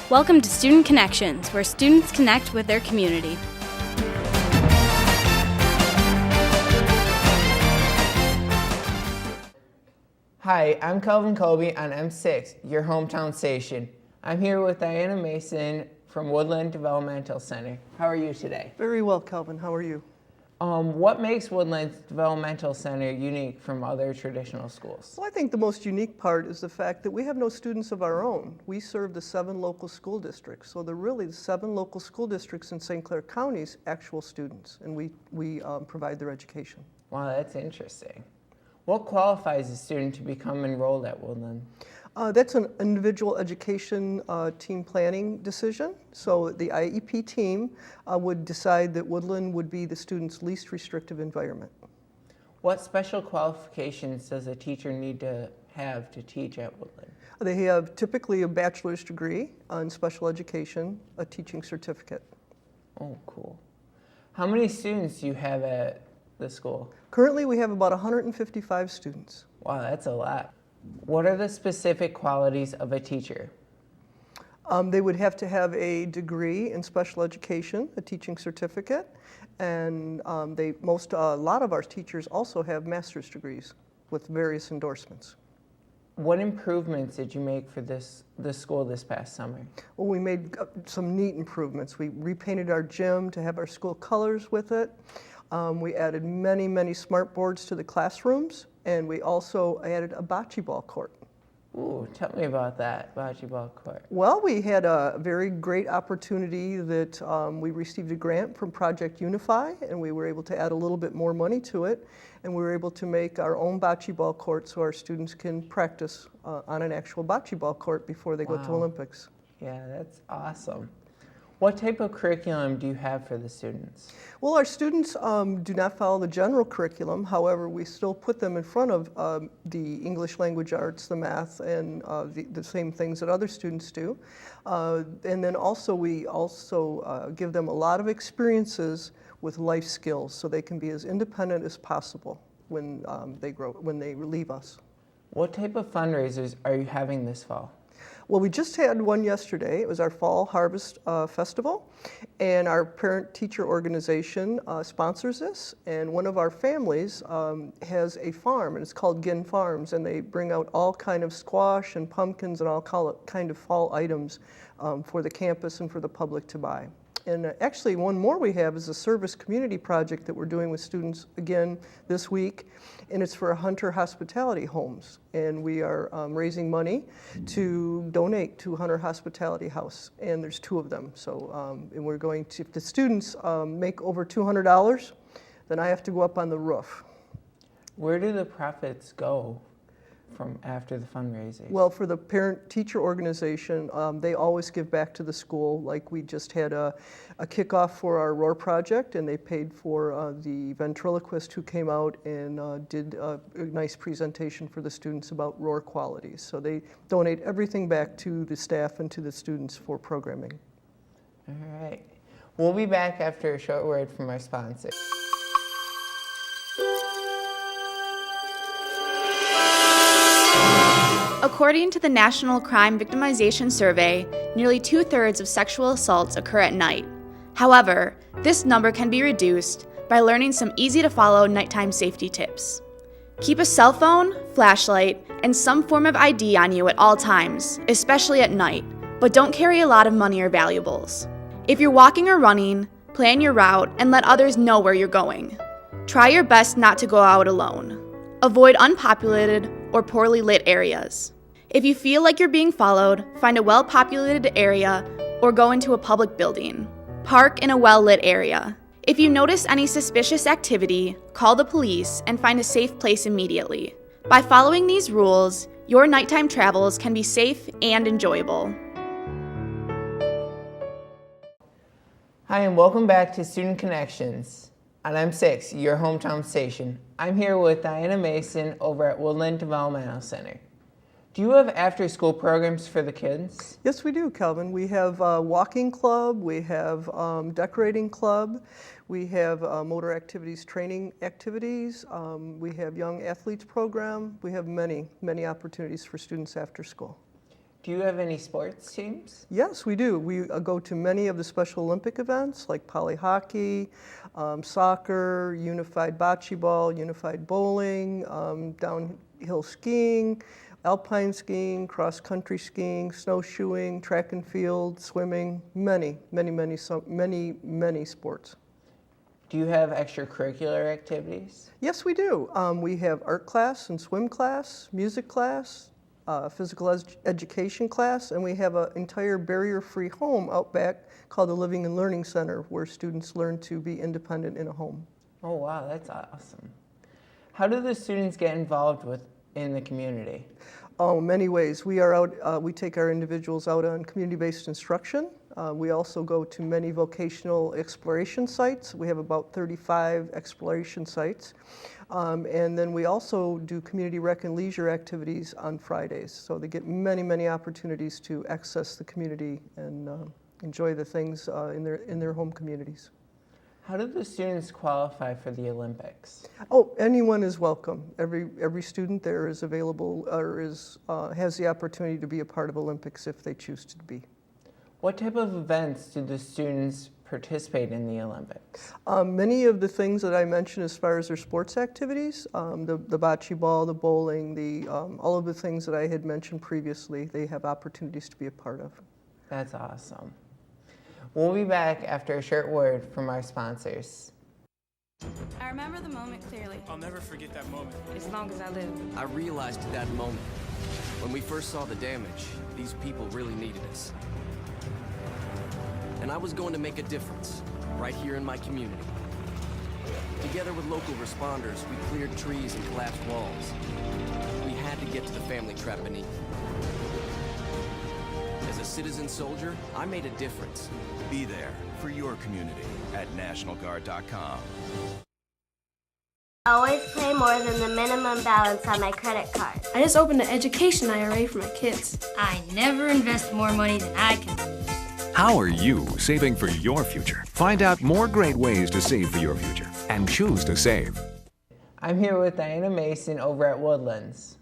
Welcome to Student Connections, where students connect with their community. Hi, I'm Kelvin Colby on M6, your hometown station. I'm here with Diana Mason from Woodland Developmental Center. How are you today? Very well, Kelvin. How are you? What makes Woodland Developmental Center unique from other traditional schools? Well, I think the most unique part is the fact that we have no students of our own. We serve the 7 local school districts, so they're really the 7 local school districts in St. Clair County's actual students, and we provide their education. Wow, that's interesting. What qualifies a student to become enrolled at Woodland? That's an individual education team planning decision. So the IEP team would decide that Woodland would be the student's least restrictive environment. What special qualifications does a teacher need to have to teach at Woodland? They have typically a bachelor's degree in special education, a teaching certificate. Oh, cool. How many students do you have at the school? Currently, we have about 155 students. Wow, that's a lot. What are the specific qualities of a teacher? They would have to have a degree in special education, a teaching certificate, and a lot of our teachers also have master's degrees with various endorsements. What improvements did you make for the school this past summer? Well, we made some neat improvements. We repainted our gym to have our school colors with it. We added many smart boards to the classrooms, and we also added a bocce ball court. Ooh, tell me about that, bocce ball court. Well, we had a very great opportunity that we received a grant from Project Unify, and we were able to add a little bit more money to it, and we were able to make our own bocce ball court so our students can practice on an actual bocce ball court before they go to Olympics. Yeah, that's awesome. What type of curriculum do you have for the students? Well, our students do not follow the general curriculum. However, we still put them in front of the English language arts, the math, and the same things that other students do. And then also we give them a lot of experiences with life skills so they can be as independent as possible when they leave us. What type of fundraisers are you having this fall? Well, we just had one yesterday. It was our Fall Harvest Festival, and our parent-teacher organization sponsors this, and one of our families has a farm, and it's called Ginn Farms, and they bring out all kind of squash and pumpkins and all kind of fall items for the campus and for the public to buy. And actually, one more we have is a service community project that we're doing with students again this week, and it's for Hunter Hospitality Homes. And we are raising money to donate to Hunter Hospitality House, and there's 2 of them. So, and we're going to, if the students make over $200, then I have to go up on the roof. Where do the profits go from after the fundraising? Well, for the parent-teacher organization, they always give back to the school. Like we just had a kickoff for our ROAR project, and they paid for the ventriloquist who came out and did a nice presentation for the students about ROAR qualities. So they donate everything back to the staff and to the students for programming. All right. We'll be back after a short word from our sponsor. According to the National Crime Victimization Survey, nearly 2/3 of sexual assaults occur at night. However, this number can be reduced by learning some easy-to-follow nighttime safety tips. Keep a cell phone, flashlight, and some form of ID on you at all times, especially at night, but don't carry a lot of money or valuables. If you're walking or running, plan your route and let others know where you're going. Try your best not to go out alone. Avoid unpopulated or poorly lit areas. If you feel like you're being followed, find a well-populated area or go into a public building. Park in a well-lit area. If you notice any suspicious activity, call the police and find a safe place immediately. By following these rules, your nighttime travels can be safe and enjoyable. Hi, and welcome back to Student Connections on M6, your hometown station. I'm here with Diana Mason over at Woodland Developmental Center. Do you have after-school programs for the kids? Yes, we do, Kelvin. We have a walking club, we have decorating club, we have motor activities, training activities, we have young athletes program. We have many opportunities for students after school. Do you have any sports teams? Yes, we do. We go to many of the Special Olympic events like poly hockey, soccer, unified bocce ball, unified bowling, downhill skiing, alpine skiing, cross-country skiing, snowshoeing, track and field, swimming, many sports. Do you have extracurricular activities? Yes, we do. We have art class and swim class, music class, physical education class, and we have an entire barrier-free home out back called the Living and Learning Center, where students learn to be independent in a home. Oh wow, that's awesome. How do the students get involved in the community? Oh, many ways. We are out. We take our individuals out on community-based instruction. We also go to many vocational exploration sites. We have about 35 exploration sites. And then we also do community rec and leisure activities on Fridays. So they get many opportunities to access the community and enjoy the things in their home communities. How do the students qualify for the Olympics? Oh, anyone is welcome. Every student there is available or has the opportunity to be a part of Olympics if they choose to be. What type of events do the students participate in the Olympics? Many of the things that I mentioned as far as their sports activities, the bocce ball, the bowling, all of the things that I had mentioned previously, they have opportunities to be a part of. That's awesome. We'll be back after a short word from our sponsors. I remember the moment clearly. I'll never forget that moment. As long as I live. I realized at that moment, when we first saw the damage, these people really needed us. And I was going to make a difference, right here in my community. Together with local responders, we cleared trees and collapsed walls. We had to get to the family trapped beneath. As a citizen soldier, I made a difference. Be there for your community at NationalGuard.com. Always pay more than the minimum balance on my credit card. I just opened an education IRA for my kids. I never invest more money than I can lose. How are you saving for your future? Find out more great ways to save for your future and choose to save. I'm here with Diana Mason over at Woodlands.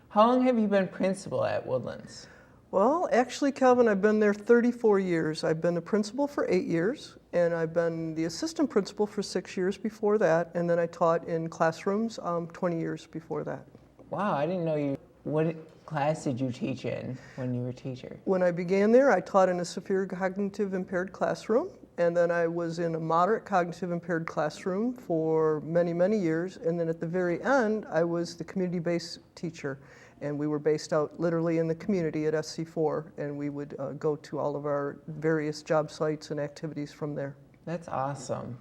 How long have you been principal at Woodlands? Well, actually, Calvin, I've been there 34 years. I've been the principal for 8 years, and I've been the assistant principal for 6 years before that, and then I taught in classrooms 20 years before that. Wow, I didn't know you. What class did you teach in when you were a teacher? When I began there, I taught in a severe cognitive impaired classroom, and then I was in a moderate cognitive impaired classroom for many years, and then at the very end, I was the community-based teacher. And we were based out literally in the community at SC4, and we would go to all of our various job sites and activities from there. That's awesome.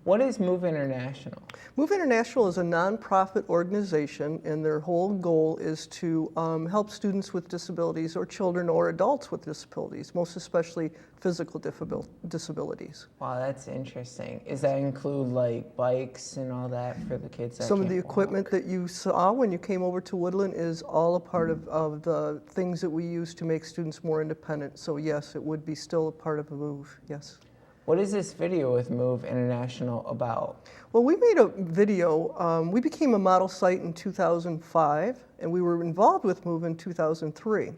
What is Move International? Move International is a nonprofit organization, and their whole goal is to help students with disabilities or children or adults with disabilities, most especially physical disabilities. Wow, that's interesting. Does that include like bikes and all that for the kids that Some of the can't equipment walk? that you saw when you came over to Woodland is all a part of the things that we use to make students more independent. So yes, it would be still a part of a move, yes. What is this video with Move International about? Well, we made a video. We became a model site in 2005, and we were involved with Move in 2003.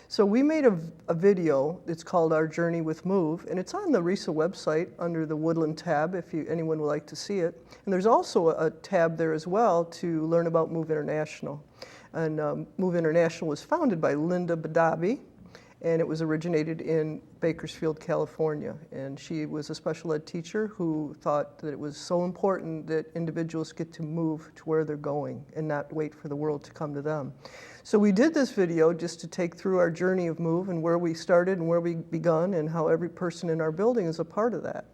So we made a video. It's called Our Journey with Move, and it's on the RISA website under the Woodland tab if anyone would like to see it. And there's also a tab there as well to learn about Move International. And Move International was founded by Linda Badabi, and it was originated in Bakersfield, California. And she was a special ed teacher who thought that it was so important that individuals get to move to where they're going and not wait for the world to come to them. So we did this video just to take through our journey of Move and where we started and where we begun and how every person in our building is a part of that.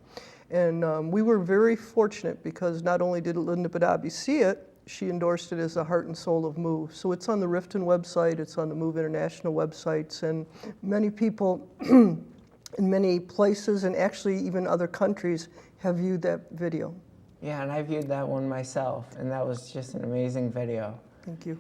And we were very fortunate because not only did Linda Badabi see it, she endorsed it as the heart and soul of Move. So it's on the Riften website, it's on the Move International websites, and many people in many places and actually even other countries have viewed that video. Yeah, and I viewed that one myself, and that was just an amazing video. Thank you.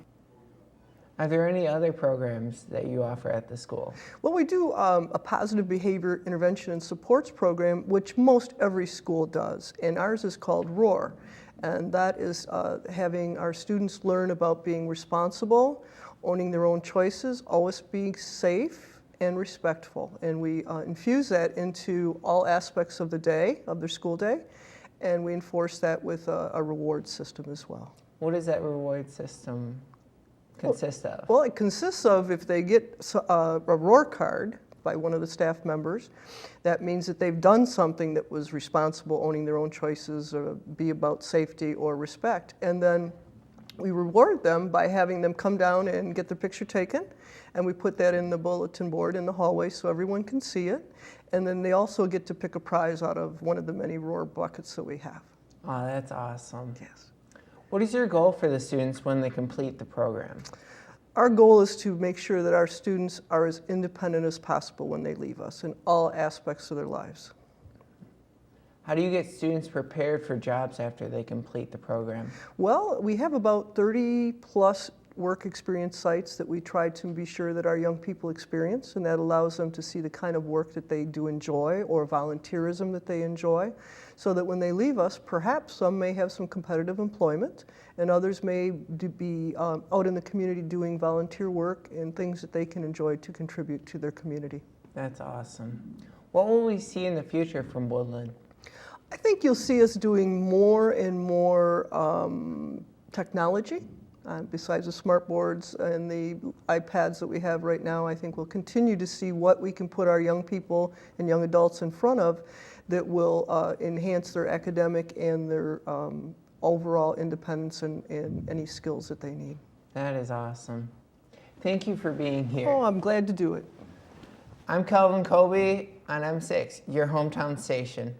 Are there any other programs that you offer at the school? Well, we do a positive behavior intervention and supports program, which most every school does, and ours is called ROAR. And that is having our students learn about being responsible, owning their own choices, always being safe and respectful. And we infuse that into all aspects of the day, of their school day, and we enforce that with a reward system as well. What does that reward system consist of? Well, it consists of, if they get a ROAR card by one of the staff members, that means that they've done something that was responsible, owning their own choices, or be about safety or respect. And then we reward them by having them come down and get their picture taken, and we put that in the bulletin board in the hallway so everyone can see it. And then they also get to pick a prize out of one of the many ROAR buckets that we have. Oh, that's awesome. Yes. What is your goal for the students when they complete the program? Our goal is to make sure that our students are as independent as possible when they leave us in all aspects of their lives. How do you get students prepared for jobs after they complete the program? Well, we have about 30 plus work experience sites that we try to be sure that our young people experience, and that allows them to see the kind of work that they do enjoy or volunteerism that they enjoy, so that when they leave us, perhaps some may have some competitive employment and others may be out in the community doing volunteer work and things that they can enjoy to contribute to their community. That's awesome. What will we see in the future from Woodland? I think you'll see us doing more and more technology. Besides the smart boards and the iPads that we have right now, I think we'll continue to see what we can put our young people and young adults in front of that will enhance their academic and their overall independence and any skills that they need. That is awesome. Thank you for being here. Oh, I'm glad to do it. I'm Calvin Colby on M6, your hometown station.